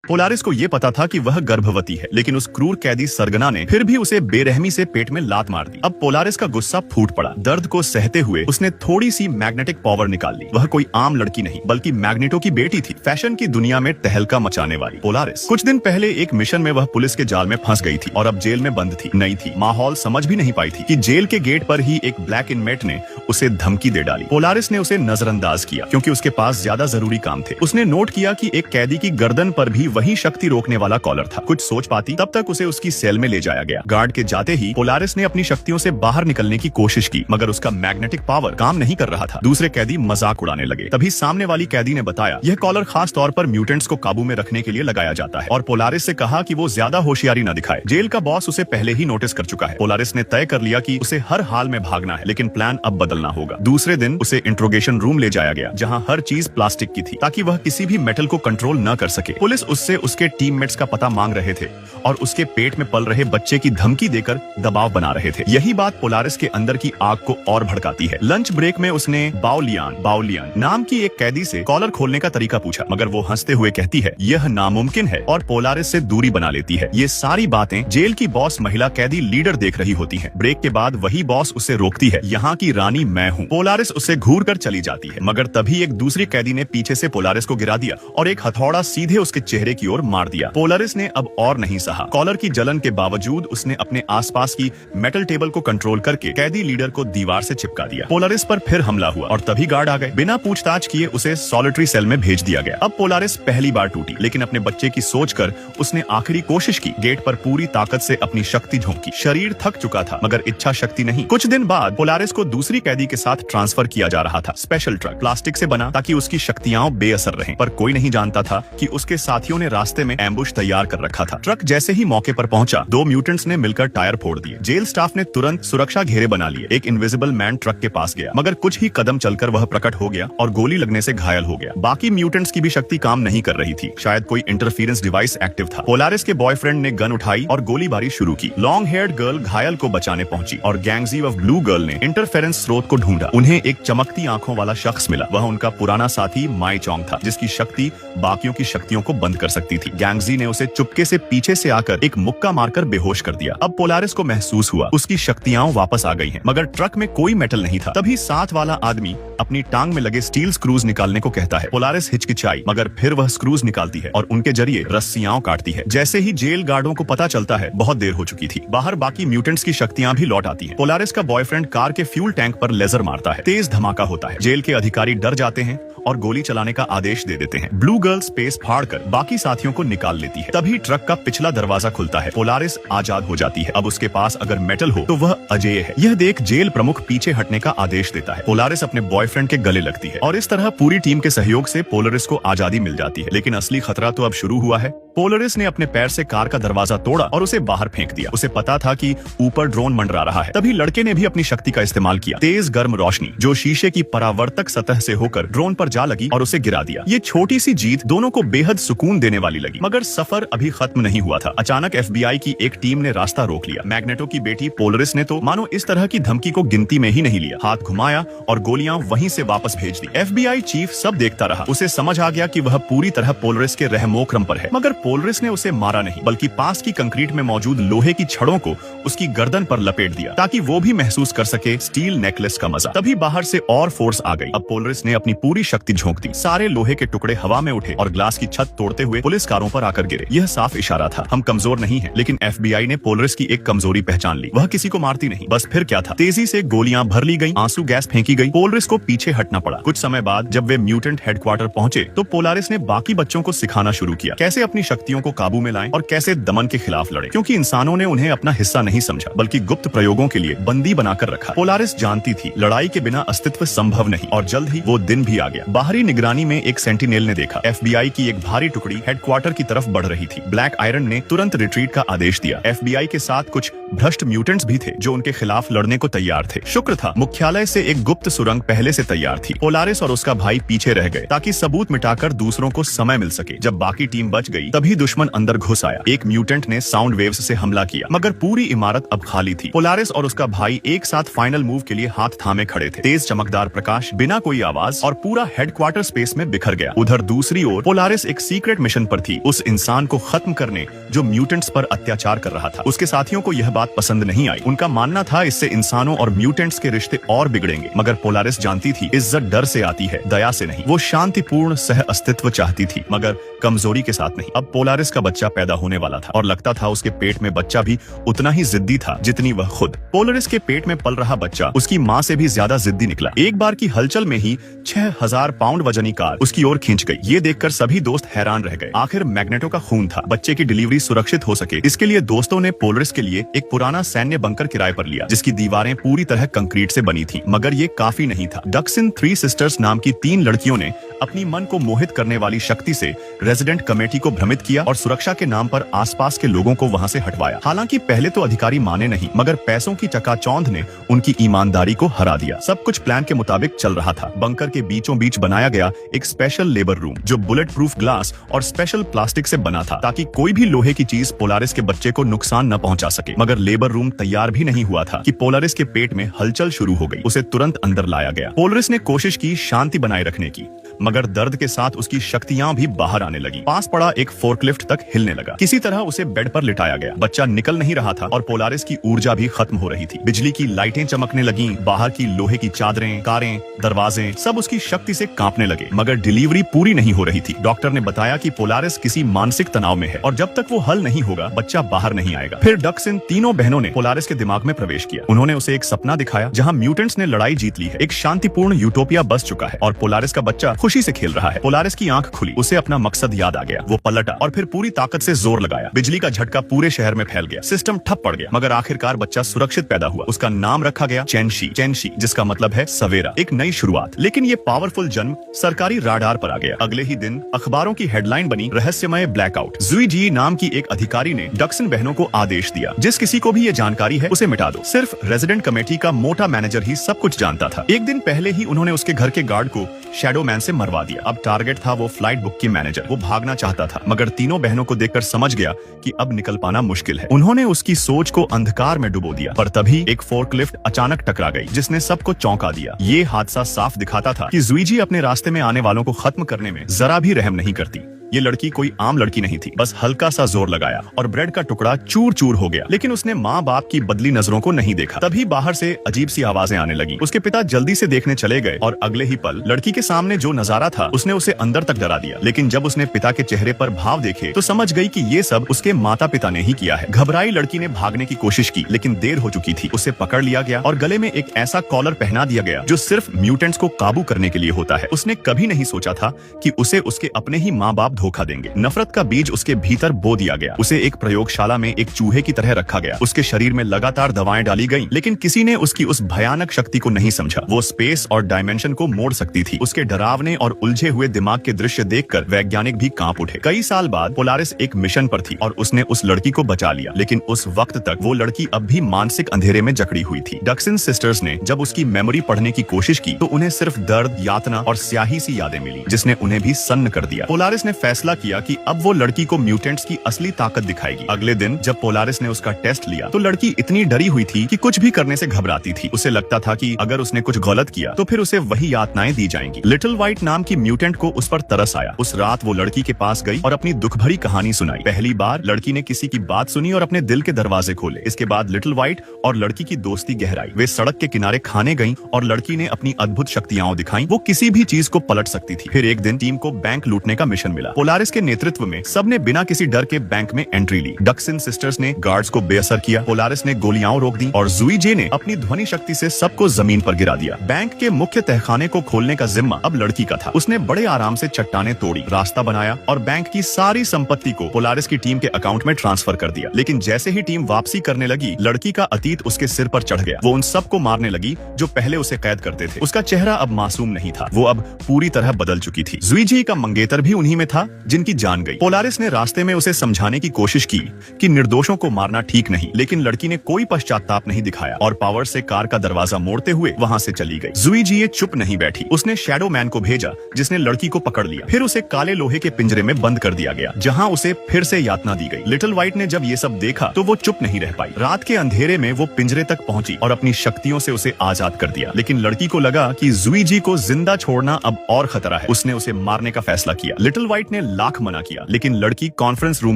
Polaris को ये पता था कि वह गर्भवती है, लेकिन उस क्रूर कैदी सरगना ने फिर भी उसे बेरहमी से पेट में लात मार दी। अब पोलारिस का गुस्सा फूट पड़ा। दर्द को सहते हुए उसने थोड़ी सी मैग्नेटिक पावर निकाल ली। वह कोई आम लड़की नहीं बल्कि मैग्नेटो की बेटी थी, फैशन की दुनिया में तहलका मचाने वाली पोलारिस। कुछ दिन पहले एक मिशन में वह पुलिस के जाल में फंस गई थी और अब जेल में बंद थी। नई थी, माहौल समझ भी नहीं पाई थी कि जेल के गेट पर ही एक ब्लैक इनमेट ने उसे धमकी दे डाली। पोलारिस ने उसे नजरअंदाज किया क्योंकि उसके पास ज्यादा जरूरी काम थे। उसने नोट किया कि एक कैदी की गर्दन पर भी वही शक्ति रोकने वाला कॉलर था। कुछ सोच पाती तब तक उसे उसकी सेल में ले जाया गया। गार्ड के जाते ही पोलारिस ने अपनी शक्तियों से बाहर निकलने की कोशिश की, मगर उसका मैग्नेटिक पावर काम नहीं कर रहा था। दूसरे कैदी मजाक उड़ाने लगे। तभी सामने वाली कैदी ने बताया, यह कॉलर खास तौर पर म्यूटेंट्स को काबू में रखने के लिए लगाया जाता है, और पोलारिस से कहा कि वो ज्यादा होशियारी न दिखाए। जेल का बॉस उसे पहले ही नोटिस कर चुका है। पोलारिस ने तय कर लिया कि उसे हर हाल में भागना है, लेकिन प्लान अब बदलना होगा। दूसरे दिन उसे इंट्रोगेशन रूम ले जाया गया, जहां हर चीज प्लास्टिक की थी ताकि वह किसी भी मेटल को कंट्रोल न कर सके। पुलिस उससे उसके टीममेट्स का पता मांग रहे थे और उसके पेट में पल रहे बच्चे की धमकी देकर दबाव बना रहे थे। यही बात पोलारिस के अंदर की आग को और भड़काती है। लंच ब्रेक में उसने बाओलियन नाम की एक कैदी से कॉलर खोलने का तरीका पूछा, मगर वो हंसते हुए कहती है यह नामुमकिन है और पोलारिस से दूरी बना लेती है। ये सारी बातें जेल की बॉस महिला कैदी लीडर देख रही होती है। ब्रेक के बाद वही बॉस उसे रोकती है, यहाँ की रानी मैं हूँ। पोलारिस उसे घूर कर चली जाती है, मगर तभी एक दूसरी कैदी ने पीछे से पोलारिस को गिरा दिया और एक हथौड़ा सीधे उसके चेहरे की ओर मार दिया। पोलारिस ने अब और नहीं सहा। कॉलर की जलन के बावजूद उसने अपने आसपास की मेटल टेबल को कंट्रोल करके कैदी लीडर को दीवार से चिपका दिया। पोलारिस पर फिर हमला हुआ और तभी गार्ड आ गए। बिना पूछताछ किए उसे सॉलिटरी सेल में भेज दिया गया। अब पोलारिस पहली बार टूटी, लेकिन अपने बच्चे की सोचकर उसने आखिरी कोशिश की। गेट पर पूरी ताकत से अपनी शक्ति झोंकी। शरीर थक चुका था, मगर इच्छा शक्ति नहीं। कुछ दिन बाद पोलारिस को दूसरी कैदी के साथ ट्रांसफर किया जा रहा था। स्पेशल ट्रक प्लास्टिक से बना ताकि उसकी शक्तियां बेअसर रहें, पर कोई नहीं जानता था कि उसके साथियों ने रास्ते में एम्बुश तैयार कर रखा था। ट्रक जैसे ही मौके पर पहुंचा, दो म्यूटेंट्स ने मिलकर टायर फोड़ दिए। जेल स्टाफ ने तुरंत सुरक्षा घेरे बना लिए। एक इनविजिबल मैन ट्रक के पास गया, मगर कुछ ही कदम चलकर वह प्रकट हो गया और गोली लगने से घायल हो गया। बाकी म्यूटेंट्स की भी शक्ति काम नहीं कर रही थी, शायद कोई इंटरफेरेंस डिवाइस एक्टिव था। पोलारिस के बॉयफ्रेंड ने गन उठाई और गोलीबारी शुरू की। लॉन्ग हेयर्ड गर्ल घायल को बचाने पहुंची और गैंगजी ऑफ ब्लू गर्ल ने इंटरफेरेंस स्रोत को ढूंढा। उन्हें एक चमकती आंखों वाला शख्स मिला। वह उनका पुराना साथी माई चोंग था, जिसकी शक्ति बाकियों की शक्तियों को बंद कर सकती थी। गैंगजी ने उसे चुपके से पीछे से आकर एक मुक्का मारकर बेहोश कर दिया। अब पोलारिस को महसूस हुआ उसकी शक्तियां वापस आ गई हैं, मगर ट्रक में कोई मेटल नहीं था। तभी साथ वाला आदमी अपनी टांग में लगे स्टील स्क्रूज निकालने को कहता है। पोलारिस हिचकिचाई, मगर फिर वह स्क्रूज निकालती है और उनके जरिए रस्सियां काटती है। जैसे ही जेल गार्डों को पता चलता है, बहुत देर हो चुकी थी। बाहर बाकी म्यूटेंट्स की शक्तियां भी लौट आती हैं। पोलारिस का बॉयफ्रेंड कार के फ्यूल टैंक पर लेजर मारता है। तेज धमाका होता है। जेल के अधिकारी डर जाते हैं और गोली चलाने का आदेश दे देते हैं। ब्लू गर्ल स्पेस फाड़कर बाकी साथियों को निकाल लेती है। तभी ट्रक का पिछला दरवाजा खुलता है। पोलारिस आजाद हो जाती है। अब उसके पास अगर मेटल हो तो वह अजेय है। यह देख जेल प्रमुख पीछे हटने का आदेश देता है। पोलारिस अपने बॉयफ्रेंड के गले लगती है और इस तरह पूरी टीम के सहयोग से पोलारिस को आजादी मिल जाती है। लेकिन असली खतरा तो अब शुरू हुआ है। पोलारिस ने अपने पैर से कार का दरवाजा तोड़ा और उसे बाहर फेंक दिया। उसे पता था कि ऊपर ड्रोन मंडरा रहा है। तभी लड़के ने भी अपनी शक्ति का इस्तेमाल किया। तेज गर्म रोशनी जो शीशे की परावर्तक सतह से होकर ड्रोन पर जा लगी और उसे गिरा दिया। ये छोटी सी जीत दोनों को बेहद सुकून देने वाली लगी, मगर सफर अभी खत्म नहीं हुआ था। अचानक FBI की एक टीम ने रास्ता रोक लिया। मैग्नेटो की बेटी पोलारिस ने तो मानो इस तरह की धमकी को गिनती में ही नहीं लिया। हाथ घुमाया और गोलियां वहीं से वापस भेज दी। FBI चीफ सब देखता रहा। उसे समझ आ गया कि वह पूरी तरह पोलारिस के रहमोक्रम पर है, मगर पोलारिस ने उसे मारा नहीं, बल्कि पास की कंक्रीट में मौजूद लोहे की छड़ों को उसकी गर्दन पर लपेट दिया ताकि वो भी महसूस कर सके स्टील नेकलेस का मजा। तभी बाहर से और फोर्स आ गई। अब पोलारिस ने अपनी पूरी शक्ति झोंक दी। सारे लोहे के टुकड़े हवा में उठे और ग्लास की छत तोड़ते हुए पुलिस कारों पर आकर गिरे। यह साफ इशारा था, हम कमजोर नहीं हैं। लेकिन FBI ने पोलारिस की एक कमजोरी पहचान ली। वह किसी को मारती नहीं। बस फिर क्या था, तेजी से गोलियां भर ली गई, आंसू गैस फेंकी गई। पोलारिस को पीछे हटना पड़ा। कुछ समय बाद जब वे म्यूटेंट हेडक्वार्टर पहुंचे तो पोलारिस ने बाकी बच्चों को सिखाना शुरू किया, कैसे अपनी शक्तियों को काबू में लाएं और कैसे दमन के खिलाफ लड़े, क्योंकि इंसानों ने उन्हें अपना हिस्सा नहीं समझा, बल्कि गुप्त प्रयोगों के लिए बंदी बनाकर रखा। पोलारिस जानती थी लड़ाई के बिना अस्तित्व संभव नहीं, और जल्द ही वो दिन भी आ गया। बाहरी निगरानी में एक सेंटिनेल ने देखा FBI की एक भारी टुकड़ी हेडक्वार्टर की तरफ बढ़ रही थी। ब्लैक आयरन ने तुरंत रिट्रीट का आदेश दिया। FBI के साथ कुछ भ्रष्ट म्यूटेंट्स भी थे जो उनके खिलाफ लड़ने को तैयार थे। शुक्र था मुख्यालय से एक गुप्त सुरंग पहले से तैयार थी। पोलारिस और उसका भाई पीछे रह गए ताकि सबूत मिटाकर दूसरों को समय मिल सके। जब बाकी टीम बच गई तभी तभी दुश्मन अंदर घुस आया। एक म्यूटेंट ने साउंड वेव्स से हमला किया, मगर पूरी इमारत अब खाली थी। पोलारिस और उसका भाई एक साथ फाइनल मूव के लिए हाथ थामे खड़े थे। तेज चमकदार प्रकाश, बिना कोई आवाज, और पूरा हेडक्वार्टर स्पेस में बिखर गया। उधर दूसरी ओर पोलारिस एक सीक्रेट मिशन पर थी, उस इंसान को खत्म करने जो म्यूटेंट्स पर अत्याचार कर रहा था। उसके साथियों को यह बात पसंद नहीं आई। उनका मानना था इससे इंसानों और म्यूटेंट्स के रिश्ते और बिगड़ेंगे, मगर पोलारिस जानती थी इज्जत डर से आती है, दया से नहीं। वो शांतिपूर्ण सह अस्तित्व चाहती थी, मगर कमजोरी के साथ नहीं। अब पोलारिस का बच्चा पैदा होने वाला था और लगता था उसके पेट में बच्चा भी उतना ही जिद्दी था जितनी वह खुद। पोलारिस के पेट में पल रहा बच्चा उसकी माँ से भी ज्यादा जिद्दी निकला। एक बार की हलचल में ही 6000 पाउंड वजनी कार उसकी ओर खींच गई। ये देखकर सभी दोस्त हैरान रह गए। आखिर मैग्नेटो का खून था। बच्चे की डिलीवरी सुरक्षित हो सके, इसके लिए दोस्तों ने पोलारिस के लिए एक पुराना सैन्य बंकर किराए पर लिया, जिसकी दीवारें पूरी तरह कंक्रीट से बनी थी। मगर ये काफी नहीं था। डक्सन 3 सिस्टर्स नाम की 3 लड़कियों ने अपनी मन को मोहित करने वाली शक्ति से रेजिडेंट कमेटी को भ्रमित किया और सुरक्षा के नाम पर आसपास के लोगों को वहां से हटवाया। हालांकि पहले तो अधिकारी माने नहीं, मगर पैसों की चकाचौंध ने उनकी ईमानदारी को हरा दिया। सब कुछ प्लान के मुताबिक चल रहा था। बंकर के बीचों बीच बनाया गया एक स्पेशल लेबर रूम, जो बुलेट प्रूफ ग्लास और स्पेशल प्लास्टिक से बना था, ताकि कोई भी लोहे की चीज पोलारिस के बच्चे को नुकसान न पहुंचा सके। मगर लेबर रूम तैयार भी नहीं हुआ था कि पोलारिस के पेट में हलचल शुरू हो गई। उसे तुरंत अंदर लाया गया। पोलारिस ने कोशिश की शांति बनाए रखने की, मगर दर्द के साथ उसकी शक्तियां भी बाहर आने लगी। पास पड़ा एक फोर्कलिफ्ट तक हिलने लगा। किसी तरह उसे बेड पर लिटाया गया। बच्चा निकल नहीं रहा था और पोलारिस की ऊर्जा भी खत्म हो रही थी। बिजली की लाइटें चमकने लगीं, बाहर की लोहे की चादरें, कारें, दरवाजे सब उसकी शक्ति से कांपने लगे। मगर डिलीवरी पूरी नहीं हो रही थी। डॉक्टर ने बताया कि पोलारिस किसी मानसिक तनाव में है और जब तक वो हल नहीं होगा बच्चा बाहर नहीं आएगा। फिर डक्सन तीनों बहनों ने पोलारिस के दिमाग में प्रवेश किया। उन्होंने उसे एक सपना दिखाया जहां म्यूटेंट्स ने लड़ाई जीत ली है। एक शांतिपूर्ण यूटोपिया बस चुका है और पोलारिस का बच्चा खुशी से खेल रहा है। पोलारिस की आंख खुली। उसे अपना मकसद याद आ गया। वो पलटा और फिर पूरी ताकत से जोर लगाया। बिजली का झटका पूरे शहर में फैल गया। सिस्टम ठप पड़ गया, मगर आखिरकार बच्चा सुरक्षित पैदा हुआ। उसका नाम रखा गया चेनशी, जिसका मतलब है सवेरा, एक नई शुरुआत। लेकिन ये पावरफुल जन्म सरकारी राडार पर आ गया। अगले ही दिन अखबारों की हेडलाइन बनी, रहस्यमय ब्लैकआउट। जुईजी नाम की एक अधिकारी ने डक्सन बहनों को आदेश दिया, जिस किसी को भी ये जानकारी है उसे मिटा दो। सिर्फ रेजिडेंट कमेटी का मोटा मैनेजर ही सब कुछ जानता था। एक दिन पहले ही उन्होंने उसके घर के गार्ड को शैडो मैन से मरवा दिया। अब टारगेट था वो फ्लाइट बुक की मैनेजर। वो भागना चाहता था, मगर तीनों बहनों को देखकर समझ गया कि अब निकल पाना मुश्किल है। उन्होंने उसकी सोच को अंधकार में डुबो दिया। पर तभी एक फोर्कलिफ्ट अचानक टकरा गई, जिसने सबको चौंका दिया। ये हादसा साफ दिखाता था कि जुईजी अपने रास्ते में आने वालों को खत्म करने में जरा भी रहम नहीं करती। ये लड़की कोई आम लड़की नहीं थी। बस हल्का सा जोर लगाया और ब्रेड का टुकड़ा चूर चूर हो गया। लेकिन उसने माँ बाप की बदली नजरों को नहीं देखा। तभी बाहर से अजीब सी आवाजें आने लगी। उसके पिता जल्दी से देखने चले गए और अगले ही पल लड़की के सामने जो नजारा था उसने उसे अंदर तक डरा दिया। लेकिन जब उसने पिता के चेहरे पर भाव देखे तो समझ गई कि ये सब उसके माता पिता ने ही किया है। घबराई लड़की ने भागने की कोशिश की, लेकिन देर हो चुकी थी। उसे पकड़ लिया गया और गले में एक ऐसा कॉलर पहना दिया गया जो सिर्फ म्यूटेंट्स को काबू करने के लिए होता है। उसने कभी नहीं सोचा था कि उसे उसके अपने ही माँ बाप धोखा देंगे। नफरत का बीज उसके भीतर बो दिया गया। उसे एक प्रयोगशाला में एक चूहे की तरह रखा गया। उसके शरीर में लगातार दवाएं डाली गईं, लेकिन किसी ने उसकी उस भयानक शक्ति को नहीं समझा। वो स्पेस और डायमेंशन को मोड़ सकती थी। उसके डरावने और उलझे हुए दिमाग के दृश्य देखकर वैज्ञानिक भी कांप उठे। कई साल बाद पोलारिस एक मिशन पर थी और उसने उस लड़की को बचा लिया, लेकिन उस वक्त तक वो लड़की अब भी मानसिक अंधेरे में जकड़ी हुई थी। डक्सन सिस्टर्स ने जब उसकी मेमोरी पढ़ने की कोशिश की तो उन्हें सिर्फ दर्द, यातना और स्याही सी यादें मिली, जिसने उन्हें भी सन्न कर दिया। पोलारिस ने फैसला किया कि अब वो लड़की को म्यूटेंट्स की असली ताकत दिखाएगी। अगले दिन जब पोलारिस ने उसका टेस्ट लिया तो लड़की इतनी डरी हुई थी कि कुछ भी करने से घबराती थी। उसे लगता था कि अगर उसने कुछ गलत किया तो फिर उसे वही यातनाएं दी जाएंगी। लिटिल व्हाइट नाम की म्यूटेंट को उस पर तरस आया। उस रात वो लड़की के पास गई और अपनी दुख भरी कहानी सुनाई। पहली बार लड़की ने किसी की बात सुनी और अपने दिल के दरवाजे खोले। इसके बाद लिटिल व्हाइट और लड़की की दोस्ती गहराई। वे सड़क के किनारे खाने गईं और लड़की ने अपनी अद्भुत शक्तियां दिखाई। वो किसी भी चीज को पलट सकती थी। फिर एक दिन टीम को बैंक लूटने का मिशन मिला। पोलारिस के नेतृत्व में सबने बिना किसी डर के बैंक में एंट्री ली। डक्सन सिस्टर्स ने गार्ड्स को बेअसर किया। पोलारिस ने गोलियां रोक दी और जुईजे ने अपनी ध्वनि शक्ति से सबको जमीन पर गिरा दिया। बैंक के मुख्य तहखाने को खोलने का जिम्मा अब लड़की का था। उसने बड़े आराम से चट्टानें तोड़ी, रास्ता बनाया और बैंक की सारी संपत्ति को पोलारिस की टीम के अकाउंट में ट्रांसफर कर दिया। लेकिन जैसे ही टीम वापसी करने लगी, लड़की का अतीत उसके सिर पर चढ़ गया। वो उन सबको मारने लगी जो पहले उसे कैद करते थे। उसका चेहरा अब मासूम नहीं था, वो अब पूरी तरह बदल चुकी थी। जुईजी का मंगेतर भी उन्हीं में था, था जिनकी जान गई। पोलारिस ने रास्ते में उसे समझाने की कोशिश की कि निर्दोषों को मारना ठीक नहीं, लेकिन लड़की ने कोई पश्चाताप नहीं दिखाया और पावर से कार का दरवाजा मोड़ते हुए वहाँ से चली गई। ज़ुईजिए चुप नहीं बैठी। उसने शैडो मैन को भेजा जिसने लड़की को पकड़ लिया। फिर उसे काले लोहे के पिंजरे में बंद कर दिया गया जहाँ उसे फिर से यातना दी गई। लिटिल व्हाइट ने जब ये सब देखा तो वो चुप नहीं रह पाई। रात के अंधेरे में वो पिंजरे तक पहुंची और अपनी शक्तियों से उसे आजाद कर दिया, लेकिन लड़की को लगा कि ज़ुईजी को जिंदा छोड़ना अब और खतरा है। उसने उसे मारने का फैसला किया। लिटिल व्हाइट ने लाख मना किया, लेकिन लड़की कॉन्फ्रेंस रूम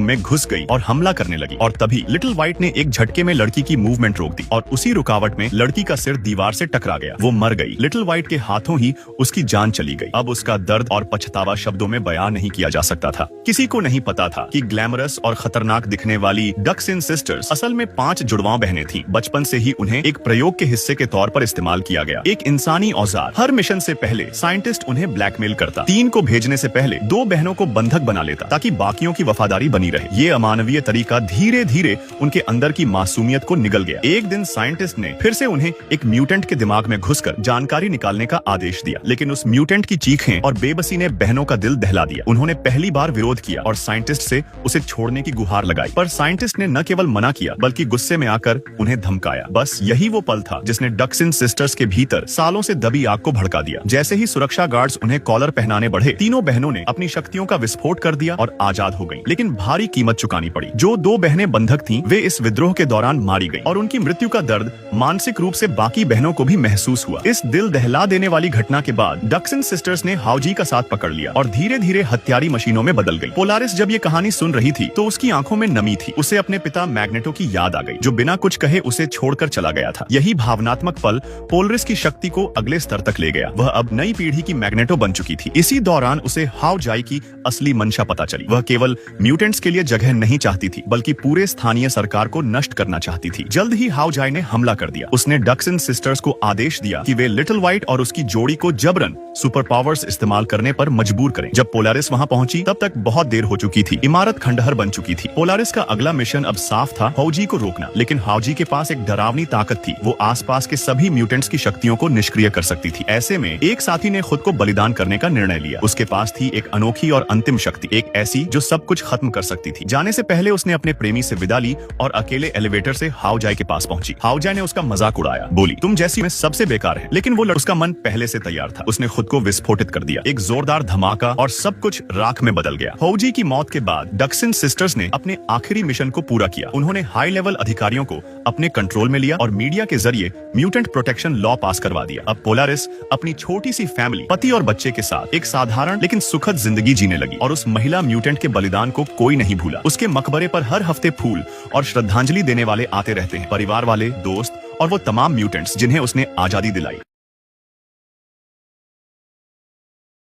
में घुस गई और हमला करने लगी। और तभी लिटिल व्हाइट ने एक झटके में लड़की की मूवमेंट रोक दी और उसी रुकावट में लड़की का सिर दीवार से टकरा गया। वो मर गई। लिटिल व्हाइट के हाथों ही उसकी जान चली गई। अब उसका दर्द और पछतावा शब्दों में बयान नहीं किया जा सकता था। किसी को नहीं पता था कि ग्लैमरस और खतरनाक दिखने वाली डक्सिन सिस्टर्स असल में 5 जुड़वा बहनें थीं। बचपन से ही उन्हें एक प्रयोग के हिस्से के तौर पर इस्तेमाल किया गया, एक इंसानी औजार। हर मिशन से पहले साइंटिस्ट उन्हें ब्लैकमेल करता। 3 को भेजने से पहले 2 बहनों को बंधक बना लेता ताकि बाकियों की वफादारी बनी रहे। ये अमानवीय तरीका धीरे धीरे उनके अंदर की मासूमियत को निगल गया। एक दिन साइंटिस्ट ने फिर से उन्हें एक म्यूटेंट के दिमाग में घुसकर जानकारी निकालने का आदेश दिया, लेकिन उस म्यूटेंट की चीखें और बेबसी ने बहनों का दिल दहला दिया। उन्होंने पहली बार विरोध किया और साइंटिस्ट से उसे छोड़ने की गुहार लगाई, पर साइंटिस्ट ने न केवल मना किया बल्कि गुस्से में आकर उन्हें धमकाया। बस यही वो पल था जिसने डक्सिन सिस्टर्स के भीतर सालों से दबी आग को भड़का दिया। जैसे ही सुरक्षा गार्ड्स उन्हें कॉलर पहनाने बढ़े, तीनों बहनों ने अपनी शक्तियों का विस्फोट कर दिया और आजाद हो गईं। लेकिन भारी कीमत चुकानी पड़ी। जो 2 बहनें बंधक थीं, वे इस विद्रोह के दौरान मारी गईं और उनकी मृत्यु का दर्द मानसिक रूप से बाकी बहनों को भी महसूस हुआ। इस दिल दहला देने वाली घटना के बाद डक्सिन सिस्टर्स ने हाउजी का साथ पकड़ लिया और धीरे धीरे हत्यारी मशीनों में बदल गई। पोलारिस जब ये कहानी सुन रही थी तो उसकी आंखों में नमी थी। उसे अपने पिता मैग्नेटो की याद आ गई, जो बिना कुछ कहे उसे छोड़कर चला गया था। यही भावनात्मक पल पोलारिस की शक्ति को अगले स्तर तक ले गया। वह अब नई पीढ़ी की मैग्नेटो बन चुकी थी। इसी दौरान उसे हाउ जाई की असली मंशा पता चली। वह केवल म्यूटेंट्स के लिए जगह नहीं चाहती थी, बल्कि पूरे स्थानीय सरकार को नष्ट करना चाहती थी। जल्द ही हाउ जाई ने हमला कर दिया। उसने डक्सिन सिस्टर्स को आदेश दिया कि वे लिटिल व्हाइट और उसकी जोड़ी को जबरन सुपर पावर्स इस्तेमाल करने पर मजबूर करें। जब पोलारिस वहां पहुंची तब तक बहुत देर हो चुकी थी। इमारत खंडहर बन चुकी थी। पोलारिस का अगला मिशन अब साफ था, हाउजी को रोकना। लेकिन हाउजी के पास एक डरावनी ताकत थी। वो आसपास के सभी म्यूटेंट्स की शक्तियों को निष्क्रिय कर सकती थी। ऐसे में एक साथी ने खुद को बलिदान करने का निर्णय लिया। उसके पास थी एक अनोखी और अंतिम शक्ति, एक ऐसी जो सब कुछ खत्म कर सकती थी। जाने से पहले उसने अपने प्रेमी से विदा ली और अकेले एलिवेटर से हाउ जाई के पास पहुंची। हाउ जाई ने उसका मजाक उड़ाया, बोली, तुम जैसी में सबसे बेकार है। लेकिन वो उसका मन पहले से तैयार था। उसने खुद को विस्फोटित कर दिया। एक जोरदार धमाका और सब कुछ राख में बदल गया। हाउजी की मौत के बाद डक्सिन सिस्टर्स ने अपने आखिरी मिशन को पूरा किया। उन्होंने हाई लेवल अधिकारियों को अपने कंट्रोल में लिया और मीडिया के जरिए म्यूटेंट प्रोटेक्शन लॉ पास करवा दिया। अब पोलारिस अपनी छोटी सी फैमिली, पति और बच्चे के साथ एक साधारण लेकिन सुखद जिंदगी जीने लगी और उस महिला म्यूटेंट के बलिदान को कोई नहीं भूला। उसके मकबरे पर हर हफ्ते फूल और श्रद्धांजलि देने वाले आते रहते हैं, परिवार वाले, दोस्त और वो तमाम म्यूटेंट्स जिन्हें उसने आजादी दिलाई।